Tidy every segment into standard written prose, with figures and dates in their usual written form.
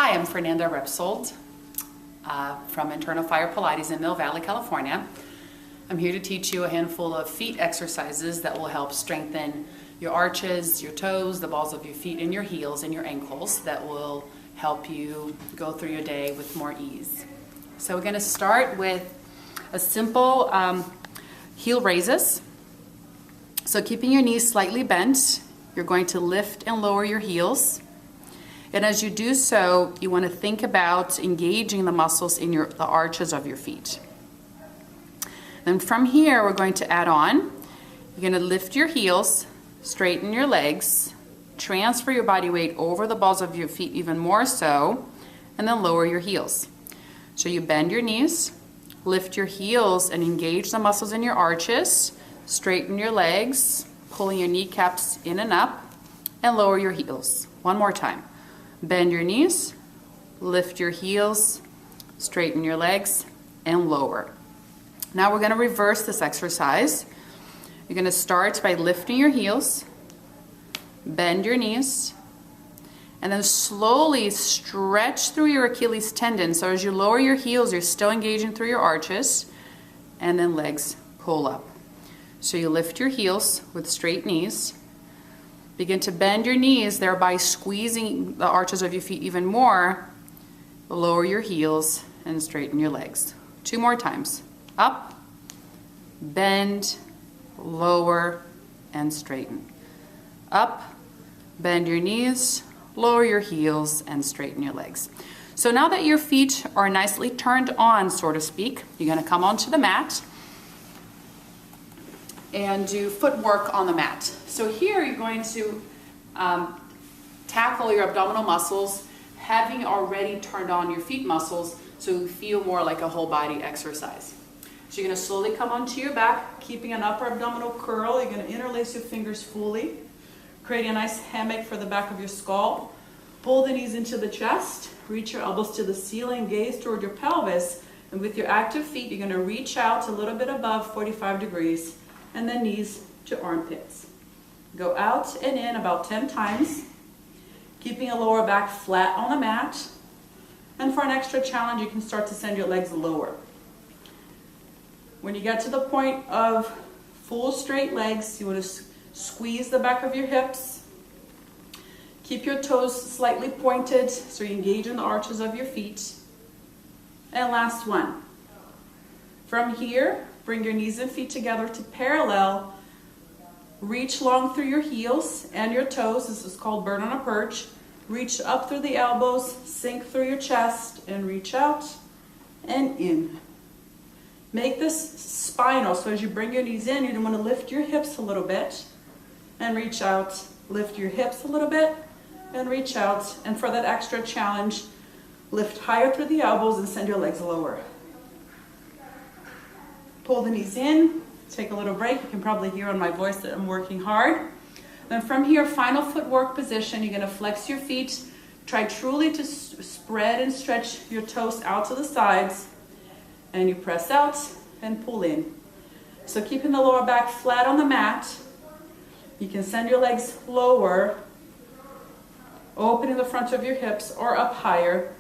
Hi, I'm Fernanda Repsold from Internal Fire Pilates in Mill Valley, California. I'm here to teach you a handful of feet exercises that will help strengthen your arches, your toes, the balls of your feet, and your heels and your ankles that will help you go through your day with more ease. So we're going to start with a simple heel raises. So keeping your knees slightly bent, you're going to lift and lower your heels. And as you do so, you want to think about engaging the muscles in the arches of your feet. Then from here, we're going to add on. You're going to lift your heels, straighten your legs, transfer your body weight over the balls of your feet even more so, and then lower your heels. So you bend your knees, lift your heels and engage the muscles in your arches, straighten your legs, pulling your kneecaps in and up, and lower your heels. One more time. Bend your knees, lift your heels, straighten your legs, and lower. Now we're going to reverse this exercise. You're going to start by lifting your heels, bend your knees, and then slowly stretch through your Achilles tendon. So as you lower your heels, you're still engaging through your arches, and then legs pull up. So you lift your heels with straight knees. Begin to bend your knees, thereby squeezing the arches of your feet even more. Lower your heels and straighten your legs. 2 more times. Up, bend, lower, and straighten. Up, bend your knees, lower your heels, and straighten your legs. So now that your feet are nicely turned on, so to speak, you're going to come onto the mat and do footwork on the mat. So here you're going to tackle your abdominal muscles, having already turned on your feet muscles, so you feel more like a whole body exercise. So you're going to slowly come onto your back, keeping an upper abdominal curl. You're going to interlace your fingers fully, creating a nice hammock for the back of your skull. Pull the knees into the chest, reach your elbows to the ceiling, gaze toward your pelvis, and with your active feet, you're going to reach out a little bit above 45 degrees, and then knees to armpits. Go out and in about 10 times, keeping your lower back flat on the mat. And for an extra challenge, you can start to send your legs lower. When you get to the point of full straight legs, you want to squeeze the back of your hips. Keep your toes slightly pointed so you engage in the arches of your feet. And last one. From here, bring your knees and feet together to parallel. Reach long through your heels and your toes. This is called bird on a perch. Reach up through the elbows, sink through your chest, and reach out and in. Make this spinal, so as you bring your knees in, you want to lift your hips a little bit and reach out. Lift your hips a little bit and reach out. And for that extra challenge, lift higher through the elbows and send your legs lower. Pull the knees in, take a little break. You can probably hear on my voice that I'm working hard. Then from here, final footwork position, you're going to flex your feet. Try truly to spread and stretch your toes out to the sides. And you press out and pull in. So keeping the lower back flat on the mat. You can send your legs lower, opening the front of your hips or up higher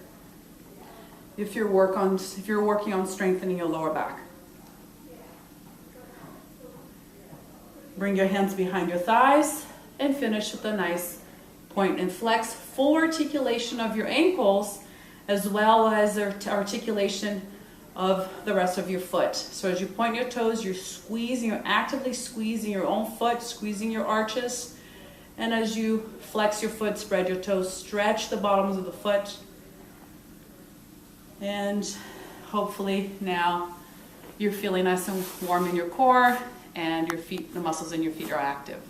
if you're working on strengthening your lower back. Bring your hands behind your thighs and finish with a nice point and flex. Full articulation of your ankles as well as articulation of the rest of your foot. So as you point your toes, you're actively squeezing your own foot, squeezing your arches. And as you flex your foot, spread your toes, stretch the bottoms of the foot. And hopefully now you're feeling nice and warm in your core, and your feet, the muscles in your feet are active.